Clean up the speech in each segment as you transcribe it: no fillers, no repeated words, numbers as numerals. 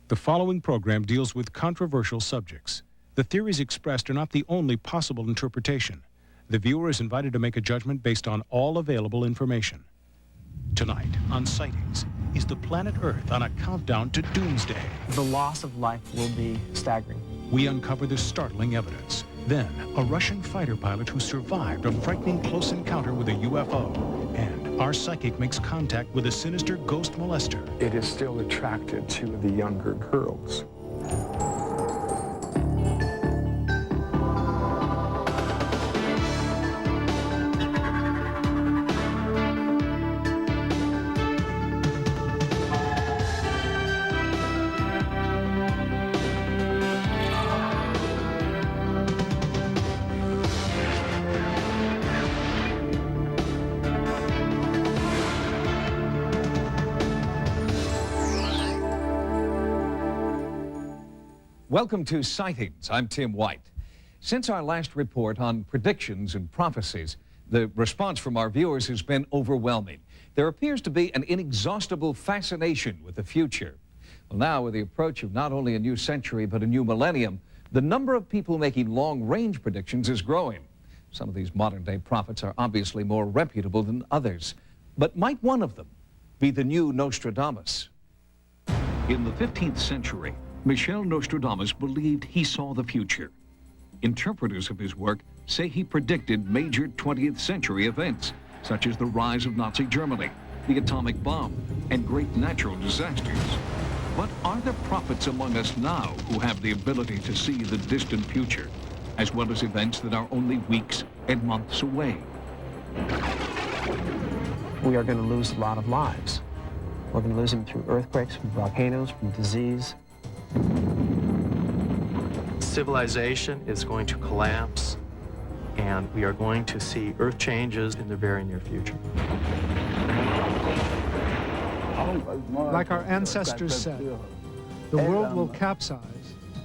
The following program deals with controversial subjects. The theories expressed are not the only possible interpretation. The viewer is invited to make a judgment based on all available information. Tonight on Sightings, is the planet Earth on a countdown to Doomsday? The loss of life will be staggering. We uncover the startling evidence. Then, a Russian fighter pilot who survived a frightening close encounter with a UFO. And our psychic makes contact with a sinister ghost molester. It is still attracted to the younger girls. Welcome to Sightings. I'm Tim White. Since our last report on predictions and prophecies, the response from our viewers has been overwhelming. There appears to be an inexhaustible fascination with the future. Well, now, with the approach of not only a new century, but a new millennium, the number of people making long-range predictions is growing. Some of these modern-day prophets are obviously more reputable than others. But might one of them be the new Nostradamus? In the 15th century, Michel Nostradamus believed he saw the future. Interpreters of his work say he predicted major 20th century events, such as the rise of Nazi Germany, the atomic bomb, and great natural disasters. But are there prophets among us now who have the ability to see the distant future, as well as events that are only weeks and months away? We are going to lose a lot of lives. We're going to lose them through earthquakes, from volcanoes, from disease. Civilization is going to collapse, and we are going to see earth changes in the very near future. Like our ancestors said, the world will capsize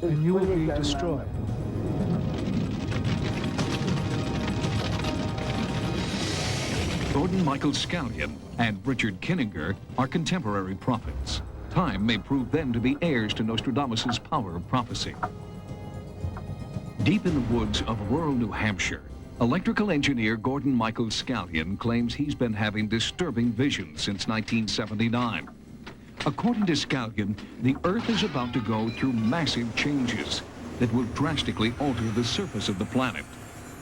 and you will be destroyed. Gordon Michael Scallion and Richard Kinninger are contemporary prophets. Time may prove them to be heirs to Nostradamus' power of prophecy. Deep in the woods of rural New Hampshire, electrical engineer Gordon Michael Scallion claims he's been having disturbing visions since 1979. According to Scallion, the Earth is about to go through massive changes that will drastically alter the surface of the planet.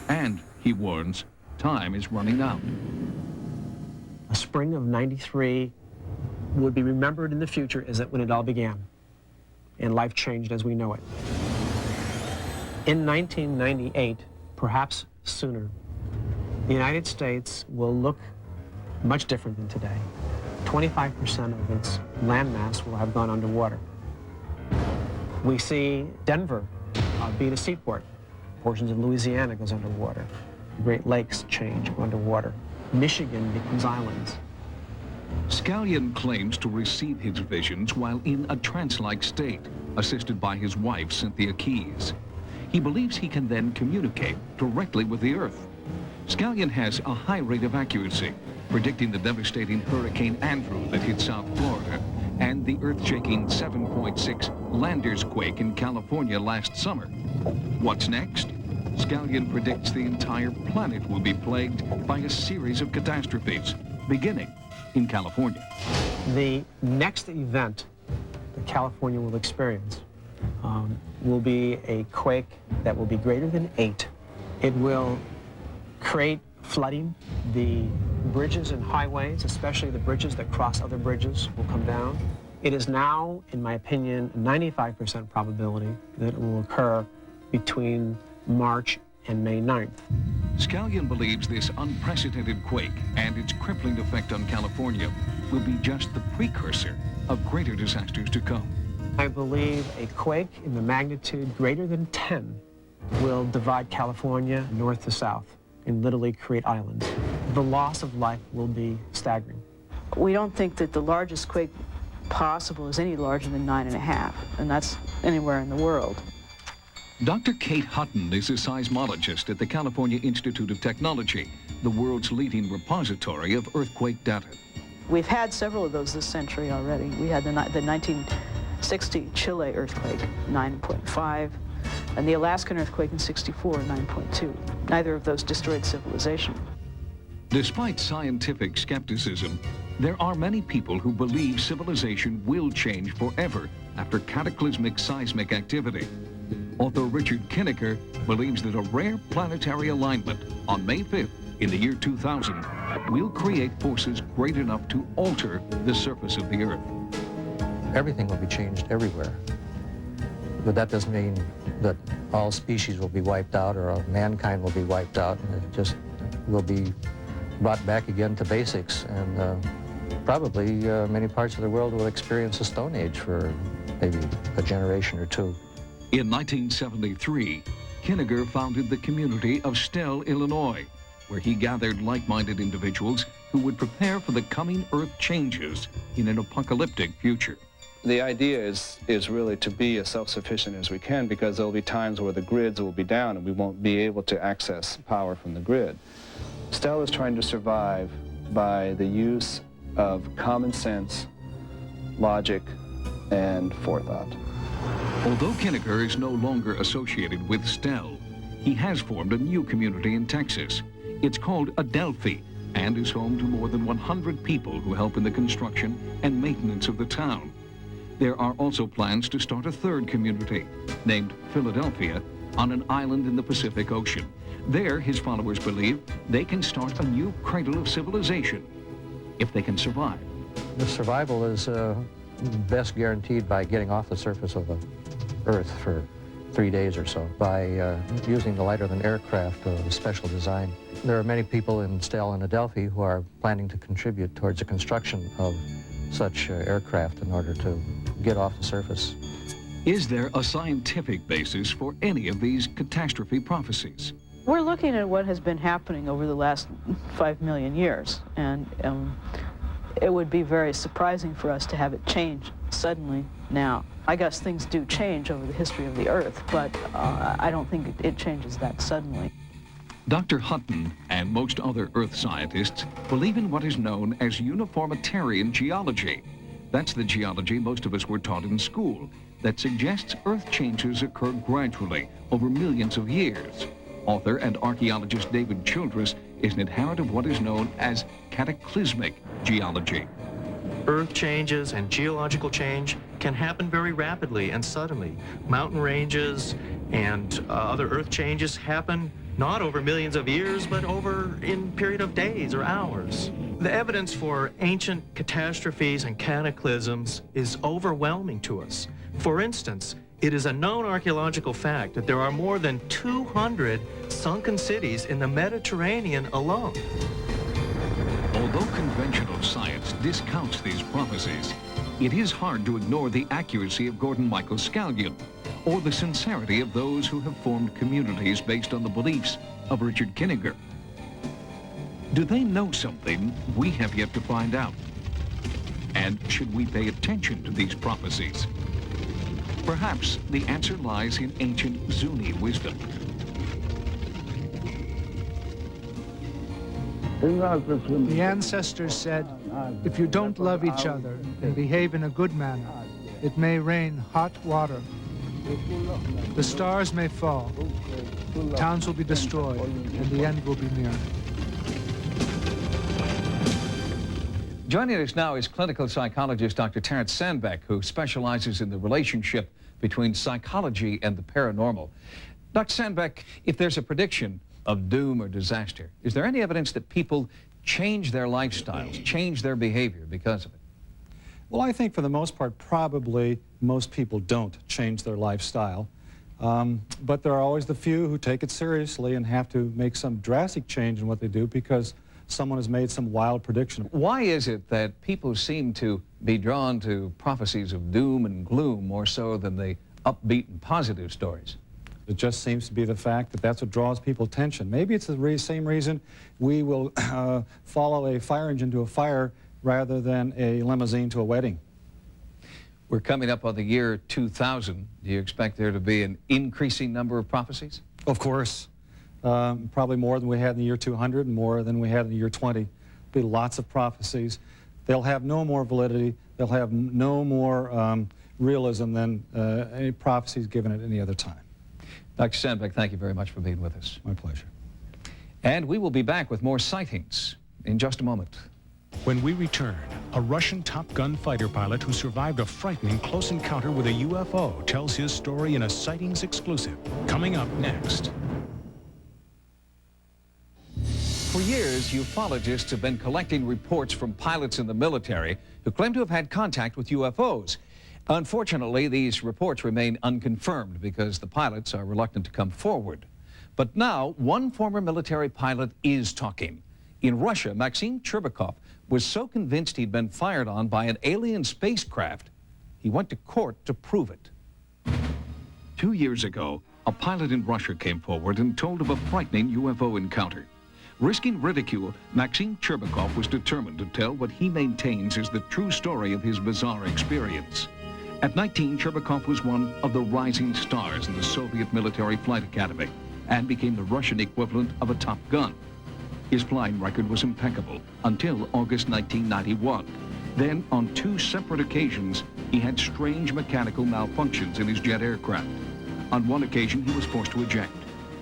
And, he warns, time is running out. A spring of '93 would be remembered in the future as when it all began, and life changed as we know it. In 1998, perhaps sooner, the United States will look much different than today. 25% of its landmass will have gone underwater. We see Denver being a seaport. Portions of Louisiana goes underwater. The Great Lakes change, go underwater. Michigan becomes islands. Scallion claims to receive his visions while in a trance-like state, assisted by his wife, Cynthia Keys. He believes he can then communicate directly with the Earth. Scallion has a high rate of accuracy, predicting the devastating Hurricane Andrew that hit South Florida and the earth-shaking 7.6 Landers quake in California last summer. What's next? Scallion predicts the entire planet will be plagued by a series of catastrophes, beginning in California. The next event that California will experience will be a quake that will be greater than 8. It will create flooding. The bridges and highways, especially the bridges that cross other bridges, will come down. It is now, in my opinion, a 95% probability that it will occur between March and May 9th. Scallion believes this unprecedented quake and its crippling effect on California will be just the precursor of greater disasters to come. I believe a quake in the magnitude greater than 10 will divide California north to south and literally create islands. The loss of life will be staggering. We don't think that the largest quake possible is any larger than 9.5, and that's anywhere in the world. Dr. Kate Hutton is a seismologist at the California Institute of Technology, the world's leading repository of earthquake data. We've had several of those this century already. We had the 60, Chile earthquake, 9.5, and the Alaskan earthquake in 64, 9.2. Neither of those destroyed civilization. Despite scientific skepticism, there are many people who believe civilization will change forever after cataclysmic seismic activity. Author Richard Kinnicker believes that a rare planetary alignment on May 5th in the year 2000 will create forces great enough to alter the surface of the Earth. Everything will be changed everywhere. But that doesn't mean that all species will be wiped out or mankind will be wiped out. It just will be brought back again to basics. And probably many parts of the world will experience a Stone Age for maybe a generation or two. In 1973, Kinnicker founded the community of Stell, Illinois, where he gathered like-minded individuals who would prepare for the coming Earth changes in an apocalyptic future. The idea is really to be as self-sufficient as we can, because there will be times where the grids will be down and we won't be able to access power from the grid. Stell is trying to survive by the use of common sense, logic, and forethought. Although Kinnicker is no longer associated with Stell, he has formed a new community in Texas. It's called Adelphi and is home to more than 100 people who help in the construction and maintenance of the town. There are also plans to start a third community, named Philadelphia, on an island in the Pacific Ocean. There, his followers believe they can start a new cradle of civilization, if they can survive. The survival is best guaranteed by getting off the surface of the Earth for 3 days or so, by using the lighter-than-air craft of special design. There are many people in Stell and Adelphi who are planning to contribute towards the construction of such aircraft in order to get off the surface. Is there a scientific basis for any of these catastrophe prophecies? We're looking at what has been happening over the last 5 million years, and it would be very surprising for us to have it change suddenly now. I guess things do change over the history of the Earth, but I don't think it changes that suddenly. Dr. Hutton and most other Earth scientists believe in what is known as uniformitarian geology. That's the geology most of us were taught in school that suggests Earth changes occur gradually over millions of years. Author and archaeologist David Childress is an adherent of what is known as cataclysmic geology. Earth changes and geological change can happen very rapidly and suddenly. Mountain ranges and other Earth changes happen not over millions of years, but over in period of days or hours. The evidence for ancient catastrophes and cataclysms is overwhelming to us. For instance, it is a known archaeological fact that there are more than 200 sunken cities in the Mediterranean alone. Although conventional science discounts these prophecies, it is hard to ignore the accuracy of Gordon Michael Scallion or the sincerity of those who have formed communities based on the beliefs of Richard Kinnicker. Do they know something we have yet to find out? And should we pay attention to these prophecies? Perhaps the answer lies in ancient Zuni wisdom. The ancestors said, if you don't love each other and behave in a good manner, it may rain hot water. The stars may fall, towns will be destroyed, and the end will be near. Joining us now is clinical psychologist Dr. Terence Sandbeck, who specializes in the relationship between psychology and the paranormal. Dr. Sandbeck, if there's a prediction of doom or disaster, is there any evidence that people change their lifestyles, change their behavior because of it? Well, I think for the most part, probably most people don't change their lifestyle. But there are always the few who take it seriously and have to make some drastic change in what they do because someone has made some wild prediction. Why is it that people seem to be drawn to prophecies of doom and gloom more so than the upbeat and positive stories? It just seems to be the fact that that's what draws people's attention. Maybe it's the same reason we will follow a fire engine to a fire rather than a limousine to a wedding. We're coming up on the year 2000. Do you expect there to be an increasing number of prophecies? Of course. Probably more than we had in the year 200 and more than we had in the year 20. There'll be lots of prophecies. They'll have no more validity. They'll have no more realism than any prophecies given at any other time. Dr. Sandbeck, thank you very much for being with us. My pleasure. And we will be back with more sightings in just a moment. When we return, a Russian Top Gun fighter pilot who survived a frightening close encounter with a UFO tells his story in a Sightings exclusive. Coming up next. For years, ufologists have been collecting reports from pilots in the military who claim to have had contact with UFOs. Unfortunately, these reports remain unconfirmed because the pilots are reluctant to come forward. But now, one former military pilot is talking. In Russia, Maxim Cherbakov was so convinced he'd been fired on by an alien spacecraft, he went to court to prove it. 2 years ago, a pilot in Russia came forward and told of a frightening UFO encounter. Risking ridicule, Maxim Cherbakov was determined to tell what he maintains is the true story of his bizarre experience. At 19, Cherbakov was one of the rising stars in the Soviet Military Flight Academy and became the Russian equivalent of a Top Gun. His flying record was impeccable until August 1991. Then, on 2 separate occasions, he had strange mechanical malfunctions in his jet aircraft. On one occasion, he was forced to eject.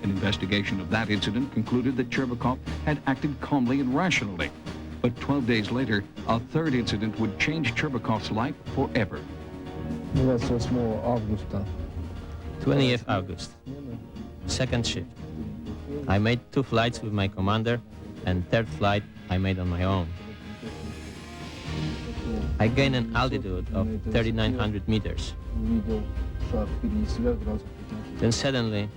An investigation of that incident concluded that Cherbakov had acted calmly and rationally. But 12 days later, a third incident would change Cherbakov's life forever. 20th August, second shift. I made 2 flights with my commander, and third flight I made on my own. I gained an altitude of 3,900 meters. Then suddenly,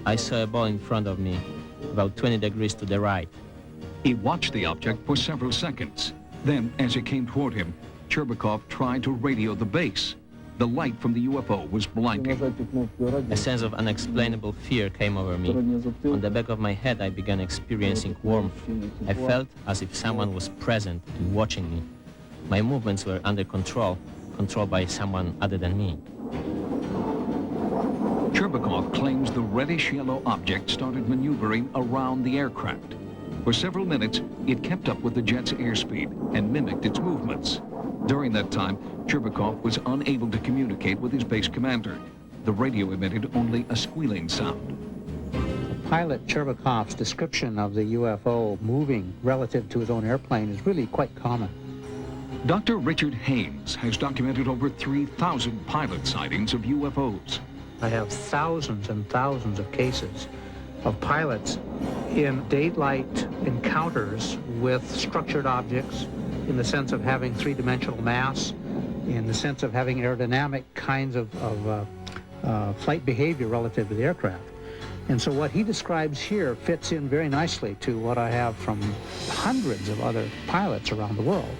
I saw a ball in front of me, about 20 degrees to the right. He watched the object for several seconds. Then, as it came toward him, Cherbakov tried to radio the base. The light from the UFO was blinding. A sense of unexplainable fear came over me. On the back of my head, I began experiencing warmth. I felt as if someone was present and watching me. My movements were under control, controlled by someone other than me. Cherbakov claims the reddish-yellow object started maneuvering around the aircraft. For several minutes, it kept up with the jet's airspeed and mimicked its movements. During that time, Cherbakov was unable to communicate with his base commander. The radio emitted only a squealing sound. Pilot Cherbakov's description of the UFO moving relative to his own airplane is really quite common. Dr. Richard Haynes has documented over 3,000 pilot sightings of UFOs. I have thousands and thousands of cases of pilots in daylight encounters with structured objects, in the sense of having 3-dimensional mass, in the sense of having aerodynamic kinds of flight behavior relative to the aircraft. And so what he describes here fits in very nicely to what I have from hundreds of other pilots around the world.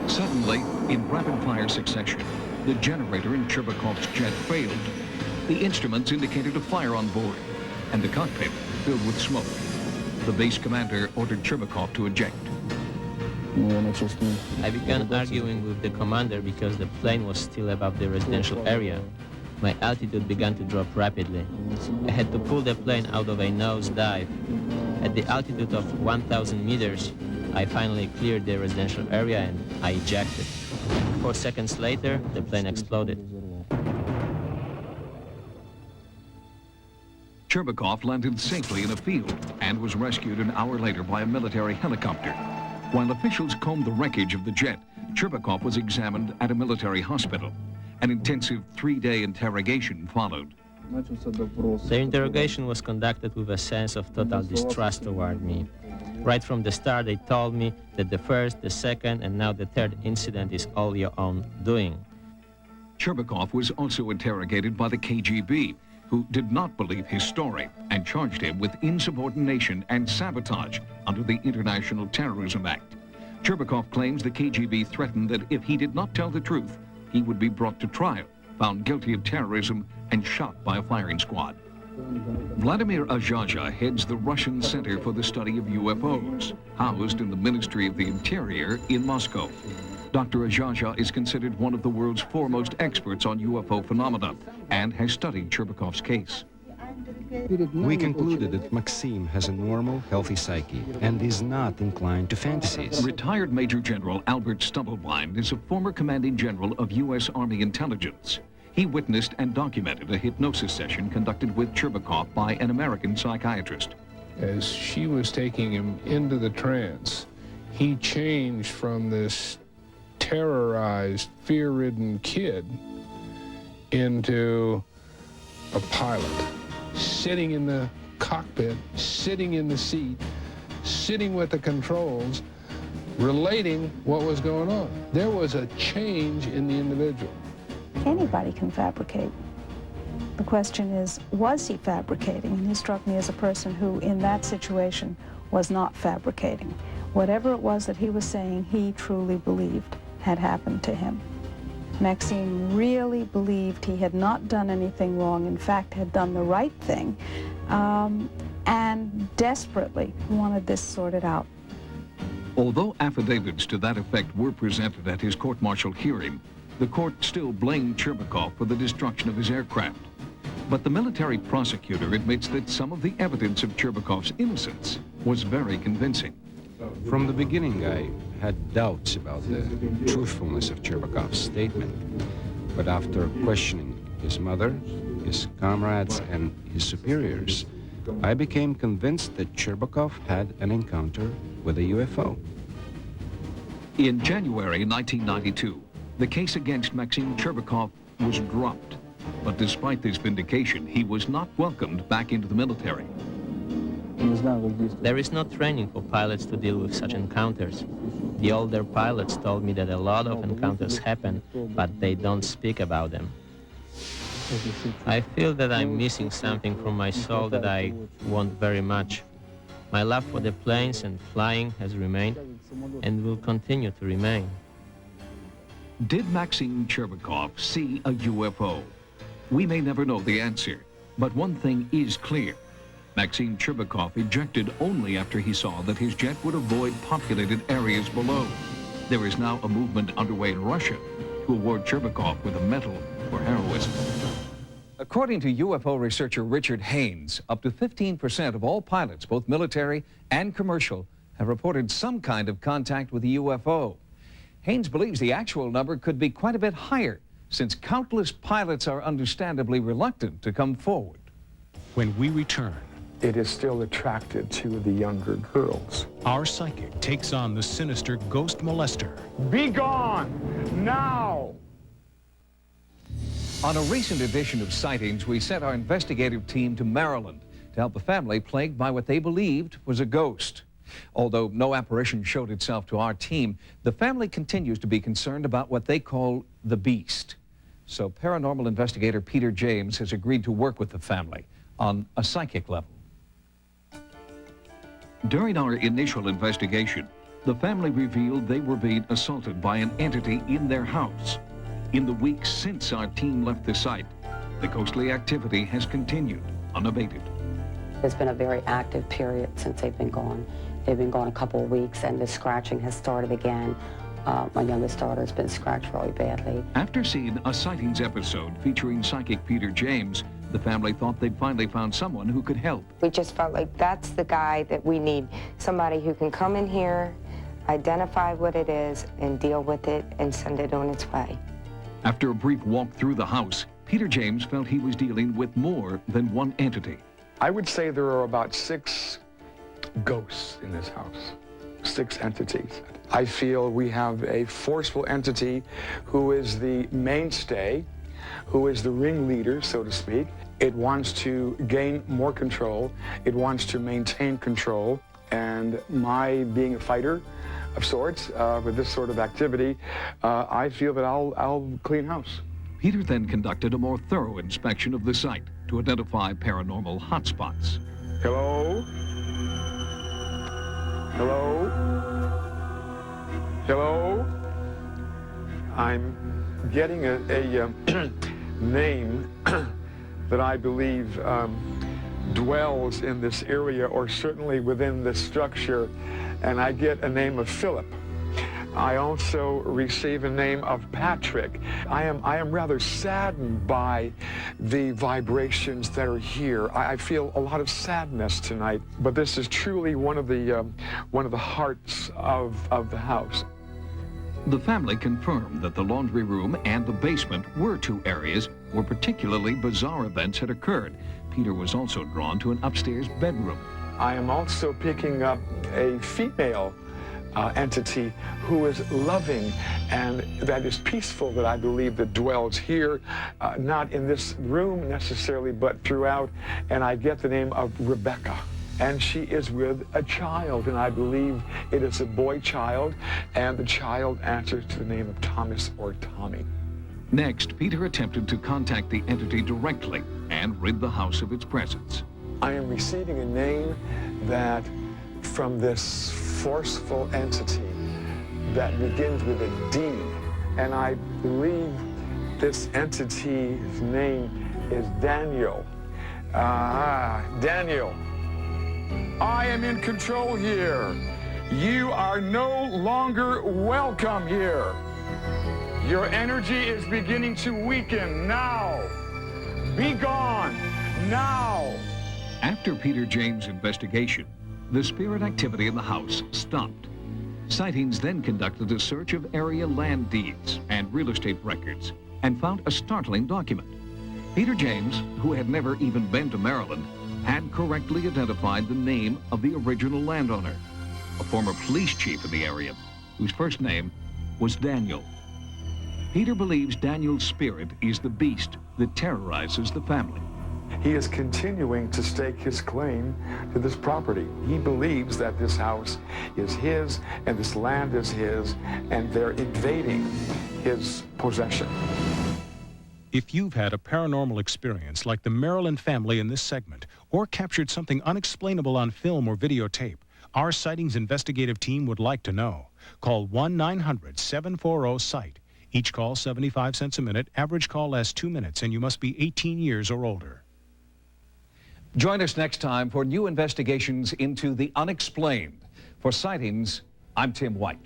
Suddenly, in rapid-fire succession, the generator in Cherbakov's jet failed. The instruments indicated a fire on board, and the cockpit filled with smoke. The base commander ordered Cherbakov to eject. I began arguing with the commander because the plane was still above the residential area. My altitude began to drop rapidly. I had to pull the plane out of a nosedive. At the altitude of 1,000 meters, I finally cleared the residential area and I ejected. 4 seconds later, the plane exploded. Cherbakov landed safely in a field and was rescued an hour later by a military helicopter. While officials combed the wreckage of the jet, Cherbakov was examined at a military hospital. An intensive 3-day interrogation followed. The interrogation was conducted with a sense of total distrust toward me. Right from the start, they told me that the first, the second, and now the third incident is all your own doing. Cherbakov was also interrogated by the KGB, who did not believe his story and charged him with insubordination and sabotage under the International Terrorism Act. Cherbakov claims the KGB threatened that if he did not tell the truth, he would be brought to trial, found guilty of terrorism, and shot by a firing squad. Vladimir Azhaja heads the Russian Center for the Study of UFOs, housed in the Ministry of the Interior in Moscow. Dr. Azhaja is considered one of the world's foremost experts on UFO phenomena and has studied Cherbakov's case. We concluded that Maxime has a normal, healthy psyche and is not inclined to fantasies. Retired Major General Albert Stubblebine is a former commanding general of U.S. Army intelligence. He witnessed and documented a hypnosis session conducted with Cherbakov by an American psychiatrist. As she was taking him into the trance, he changed from this terrorized, fear-ridden kid into a pilot, sitting in the cockpit, sitting in the seat, sitting with the controls, relating what was going on. There was a change in the individual. Anybody can fabricate. The question is, was he fabricating? And he struck me as a person who, in that situation, was not fabricating. Whatever it was that he was saying, he truly believed had happened to him. Maxime really believed he had not done anything wrong, in fact, had done the right thing, and desperately wanted this sorted out. Although affidavits to that effect were presented at his court-martial hearing, the court still blamed Cherbakov for the destruction of his aircraft. But the military prosecutor admits that some of the evidence of Cherbakov's innocence was very convincing. From the beginning, I had doubts about the truthfulness of Cherbakov's statement. But after questioning his mother, his comrades, and his superiors, I became convinced that Cherbakov had an encounter with a UFO. In January 1992, the case against Maxime Cherbakov was dropped. But despite this vindication, he was not welcomed back into the military. There is no training for pilots to deal with such encounters. The older pilots told me that a lot of encounters happen, but they don't speak about them. I feel that I'm missing something from my soul that I want very much. My love for the planes and flying has remained and will continue to remain. Did Maxime Cherbakov see a UFO? We may never know the answer, but one thing is clear. Maxime Cherbakov ejected only after he saw that his jet would avoid populated areas below. There is now a movement underway in Russia to award Cherbakov with a medal for heroism. According to UFO researcher Richard Haynes, up to 15% of all pilots, both military and commercial, have reported some kind of contact with a UFO. Haynes believes the actual number could be quite a bit higher, since countless pilots are understandably reluctant to come forward. When we return, It is still attracted to the younger girls. our psychic takes on the sinister ghost molester. Be gone now! On a recent edition of Sightings, we sent our investigative team to Maryland to help a family plagued by what they believed was a ghost. Although no apparition showed itself to our team, the family continues to be concerned about what they call the beast. So paranormal investigator Peter James has agreed to work with the family on a psychic level. During our initial investigation, the family revealed they were being assaulted by an entity in their house. In the weeks since our team left the site, the ghostly activity has continued unabated. There's been a very active period since they've been gone. They've been gone a couple of weeks, and the scratching has started again. My youngest daughter has been scratched really badly. After seeing a Sightings episode featuring psychic Peter James, the family thought they'd finally found someone who could help. We just felt like that's the guy that we need. Somebody who can come in here, identify what it is, and deal with it, and send it on its way. After a brief walk through the house, Peter James felt he was dealing with more than one entity. I would say there are about 6 ghosts in this house, 6 entities. I feel we have a forceful entity who is the mainstay, who is the ringleader, so to speak. It wants to gain more control. It wants to maintain control. And my being a fighter of sorts with this sort of activity, I feel that I'll clean house. Peter then conducted a more thorough inspection of the site to identify paranormal hotspots. Hello? Hello? Hello? I'm getting a name that I believe dwells in this area, or certainly within this structure, and I get a name of Philip. I also receive a name of Patrick. I am rather saddened by the vibrations that are here. I feel a lot of sadness tonight, but this is truly one of the hearts of the house. The family confirmed that the laundry room and the basement were two areas where particularly bizarre events had occurred. Peter was also drawn to an upstairs bedroom. I am also picking up a female entity who is loving and that is peaceful, that I believe that dwells here, not in this room necessarily, but throughout. And I get the name of Rebecca. And she is with a child, and I believe it is a boy child, and the child answers to the name of Thomas or Tommy. Next, Peter attempted to contact the entity directly and rid the house of its presence. I am receiving a name that from this forceful entity that begins with a D, and I believe this entity's name is Daniel. Daniel, I am in control here. You are no longer welcome here. Your energy is beginning to weaken now. Be gone now. After Peter James' investigation, the spirit activity in the house stopped. Sightings then conducted a search of area land deeds and real estate records and found a startling document. Peter James, who had never even been to Maryland, had correctly identified the name of the original landowner, a former police chief in the area, whose first name was Daniel. Peter believes Daniel's spirit is the beast that terrorizes the family. He is continuing to stake his claim to this property. He believes that this house is his and this land is his, and they're invading his possession. If you've had a paranormal experience like the Maryland family in this segment, or captured something unexplainable on film or videotape, our Sightings investigative team would like to know. Call 1-900-740-SIGHT. Each call 75 cents a minute. Average call lasts 2 minutes, and you must be 18 years or older. Join us next time for new investigations into the unexplained. For Sightings, I'm Tim White.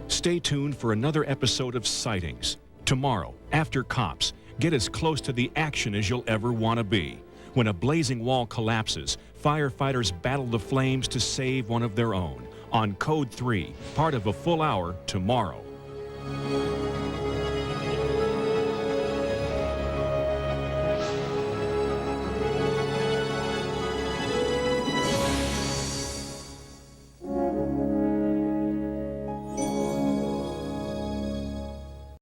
Stay tuned for another episode of Sightings. Tomorrow, after Cops, get as close to the action as you'll ever want to be. When a blazing wall collapses, firefighters battle the flames to save one of their own. On Code 3, part of A Full Hour tomorrow.